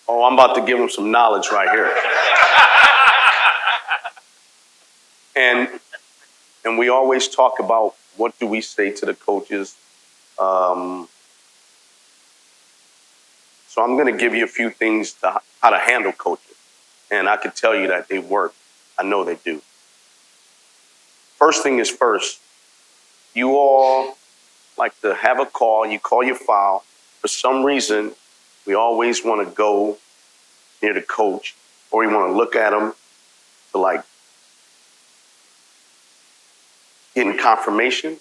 Oh, I'm about to give them some knowledge right here. And we always talk about what do we say to the coaches. Um, so I'm going to give you a few things to how to handle coaches. And I can tell you that they work. I know they do. First thing is first, you all like to have a call. You call your file. For some reason, we always want to go near the coach or we want to look at them to like getting confirmation.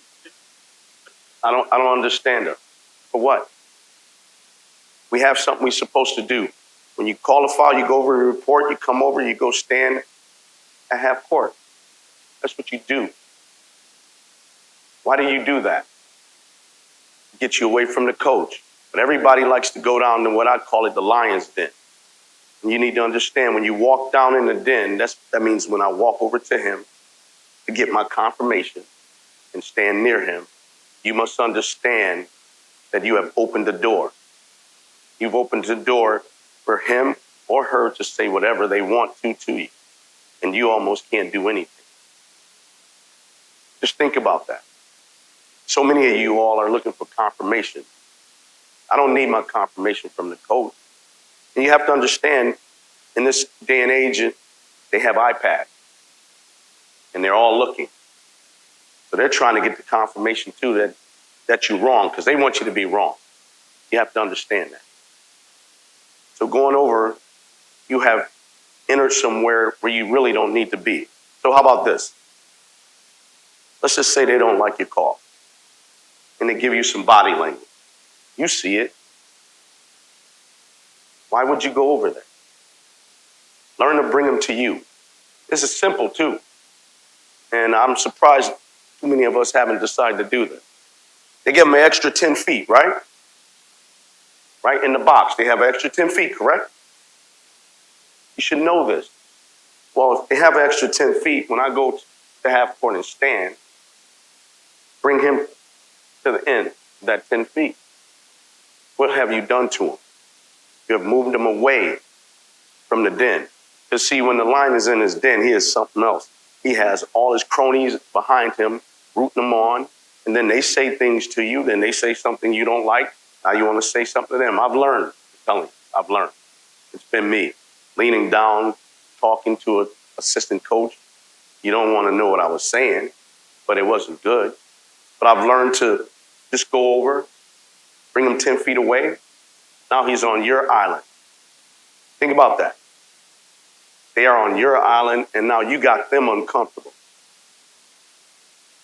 I don't understand it. For what? We have something we're supposed to do. When you call a file, you go over a report, you come over, you go stand at half court. That's what you do. Why do you do that? Get you away from the coach. But everybody likes to go down to what I call it the lion's den. And you need to understand when you walk down in the den, that means when I walk over to him to get my confirmation and stand near him, you must understand that you have opened the door. You've opened the door for him or her to say whatever they want to you. And you almost can't do anything. Just think about that. So many of you all are looking for confirmation. I don't need my confirmation from the coach. And you have to understand, in this day and age, they have iPads. And they're all looking. So they're trying to get the confirmation too that you're wrong, because they want you to be wrong. You have to understand that. So going over, you have entered somewhere where you really don't need to be. So how about this? Let's just say they don't like your call. And they give you some body language. You see it. Why would you go over there? Learn to bring them to you. This is simple too. And I'm surprised too many of us haven't decided to do this. They give them an extra 10 feet, right? Right in the box, they have an extra 10 feet, correct? You should know this. Well, if they have an extra 10 feet, when I go to half court and stand, bring him to the end of that 10 feet. What have you done to him? You have moved him away from the den. Because see, when the lion is in his den, he is something else. He has all his cronies behind him, rooting them on, and then they say things to you, then they say something you don't like. Now you want to say something to them. I've learned, I'm telling you, I've learned. It's been me, leaning down, talking to an assistant coach. You don't want to know what I was saying, but it wasn't good. But I've learned to just go over, bring him 10 feet away. Now he's on your island. Think about that. They are on your island, and now you got them uncomfortable.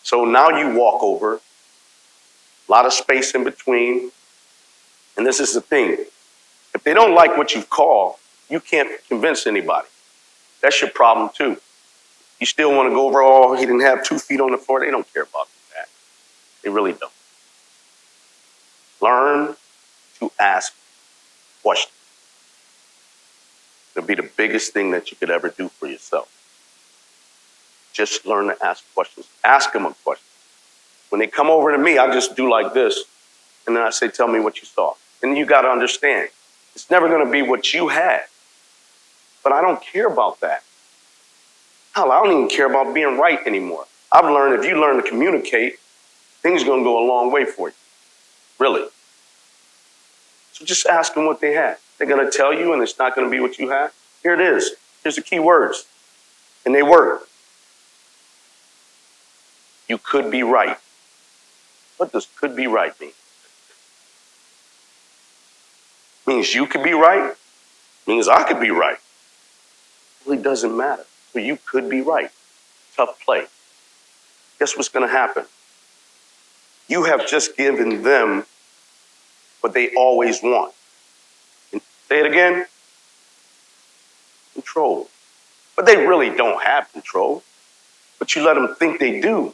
So now you walk over, a lot of space in between, and this is the thing. If they don't like what you call, you can't convince anybody. That's your problem too. You still want to go over, oh, he didn't have 2 feet on the floor. They don't care about that. They really don't. Learn to ask questions. It'll be the biggest thing that you could ever do for yourself. Just learn to ask questions. Ask them a question. When they come over to me, I just do like this, and then I say, tell me what you saw. And you got to understand, it's never going to be what you had. But I don't care about that. Hell, I don't even care about being right anymore. I've learned if you learn to communicate, things are going to go a long way for you. Really. So just ask them what they had. They're going to tell you, and it's not going to be what you had. Here it is. Here's the key words. And they work. You could be right. What does could be right mean? Means you could be right. Means I could be right. It really doesn't matter. But you could be right. Tough play. Guess what's going to happen? You have just given them what they always want. And say it again. Control. But they really don't have control. But you let them think they do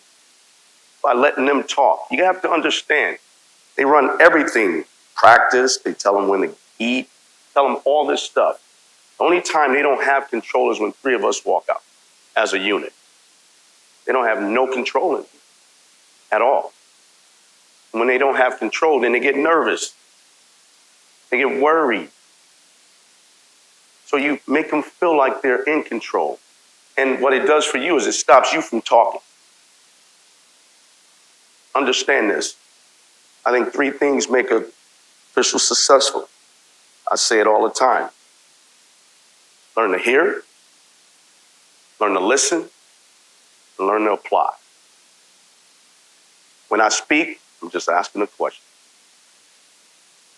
by letting them talk. You have to understand. They run everything. Practice. They tell them when to eat. Tell them all this stuff. The only time they don't have control is when 3 of us walk out as a unit. They don't have no control in it at all. When they don't have control, then they get nervous. They get worried. So you make them feel like they're in control. And what it does for you is it stops you from talking. Understand this. I think 3 things make an official successful. I say it all the time. Learn to hear, learn to listen, and learn to apply. When I speak, I'm just asking a question.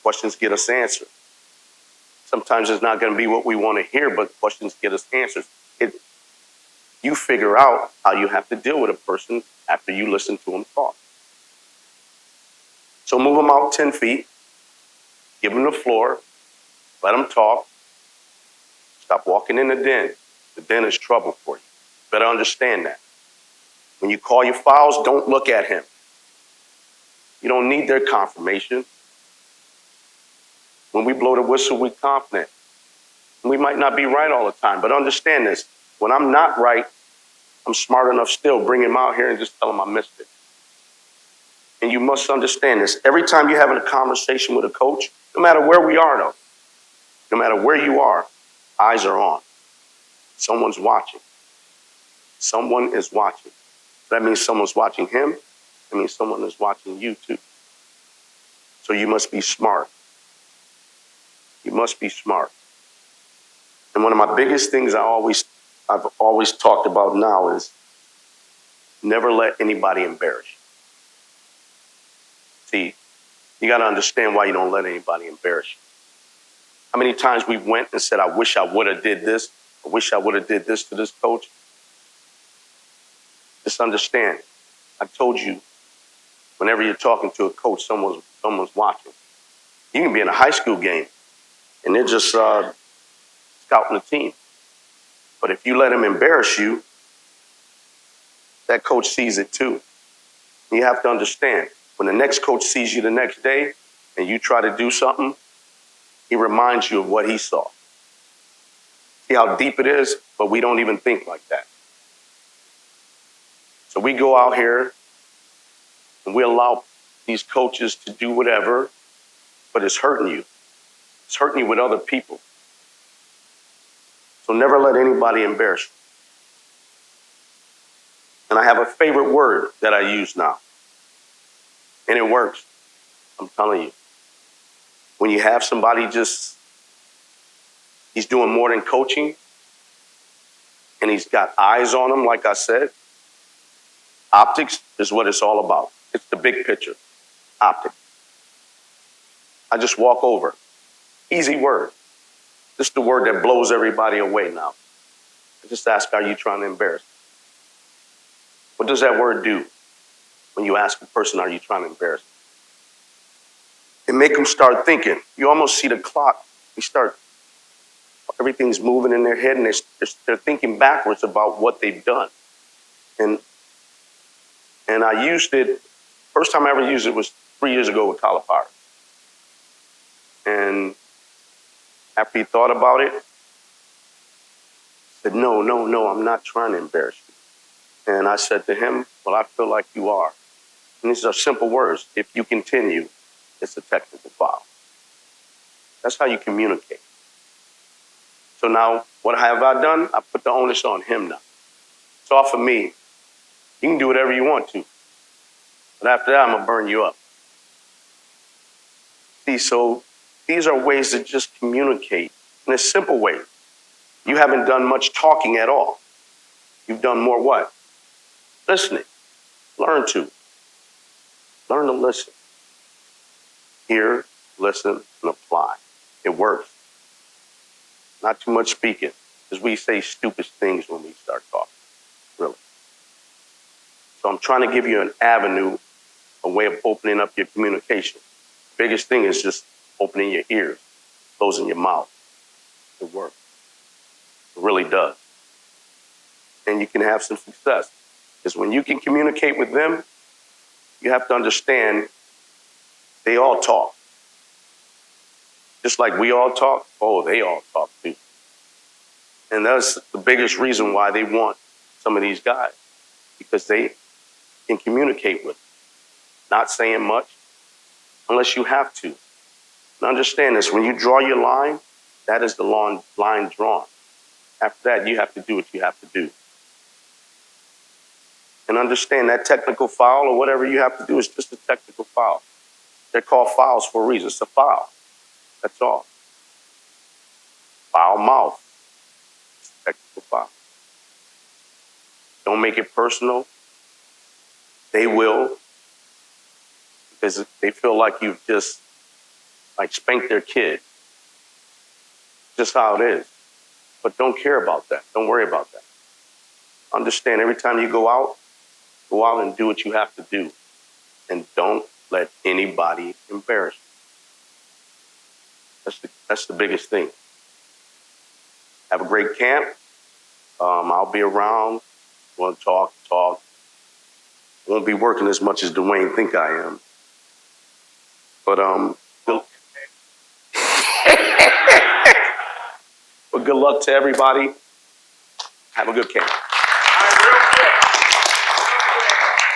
Questions get us answers. Sometimes it's not going to be what we want to hear, but questions get us answers. You figure out how you have to deal with a person after you listen to them talk. So move them out 10 feet, give them the floor, let them talk. Stop walking in the den. The den is trouble for you. Better understand that. When you call your fouls, don't look at him. You don't need their confirmation. When we blow the whistle, we're confident. We might not be right all the time, but understand this. When I'm not right, I'm smart enough still, bring him out here and just tell him I missed it. And you must understand this. Every time you're having a conversation with a coach, no matter where we are though, no matter where you are, eyes are on. Someone's watching. Someone is watching. That means someone's watching him. That means someone is watching you too. So you must be smart. You must be smart. And one of my biggest things I've always talked about now is never let anybody embarrass you. See, you got to understand why you don't let anybody embarrass you. How many times we went and said, I wish I would have did this. I wish I would have did this to this coach. Just understand. I told you, whenever you're talking to a coach, someone's watching. You can be in a high school game and they're just scouting the team. But if you let them embarrass you, that coach sees it too. You have to understand, when the next coach sees you the next day and you try to do something, he reminds you of what he saw. See how deep it is? But we don't even think like that. So we go out here and we allow these coaches to do whatever, but it's hurting you. It's hurting you with other people. So never let anybody embarrass you. And I have a favorite word that I use now. And it works. I'm telling you. When you have somebody he's doing more than coaching, and he's got eyes on him, like I said, optics is what it's all about. It's the big picture. Optics. I just walk over. Easy word. This is the word that blows everybody away now. I just ask, are you trying to embarrass me? What does that word do when you ask a person, are you trying to embarrass me? It make them start thinking. You almost see the clock. Everything's moving in their head, and they're thinking backwards about what they've done. And I used it, first time I ever used it was 3 years ago with Calipari. And after he thought about it, he said, no, I'm not trying to embarrass you. And I said to him, well, I feel like you are. And these are simple words. If you continue, it's a technical foul. That's how you communicate. So now, what have I done? I put the onus on him now. It's off of me. You can do whatever you want to. But after that, I'm going to burn you up. See, so these are ways to just communicate in a simple way. You haven't done much talking at all. You've done more what? Listening. Learn to listen. Hear, listen, and apply. It works. Not too much speaking, because we say stupid things when we start talking, really. So I'm trying to give you an avenue, a way of opening up your communication. Biggest thing is just opening your ears, closing your mouth. It works. It really does. And you can have some success. Because when you can communicate with them, you have to understand they all talk. Just like we all talk, they all talk too. And that's the biggest reason why they want some of these guys, because they can communicate with them, not saying much unless you have to. And understand this, when you draw your line, That is the line drawn. After that, you have to do what you have to do. And understand that technical foul or whatever you have to do is just a technical foul. They're called fouls for a reason. It's a foul. That's all. Foul mouth. It's a technical foul. Don't make it personal. They will, because they feel like you've just spanked their kid. Just how it is. But don't care about that. Don't worry about that. Understand every time you go out and do what you have to do. And don't let anybody embarrass you. That's the biggest thing. Have a great camp. I'll be around. Want to talk. Won't be working as much as Dwayne think I am. But but good luck to everybody. Have a good camp.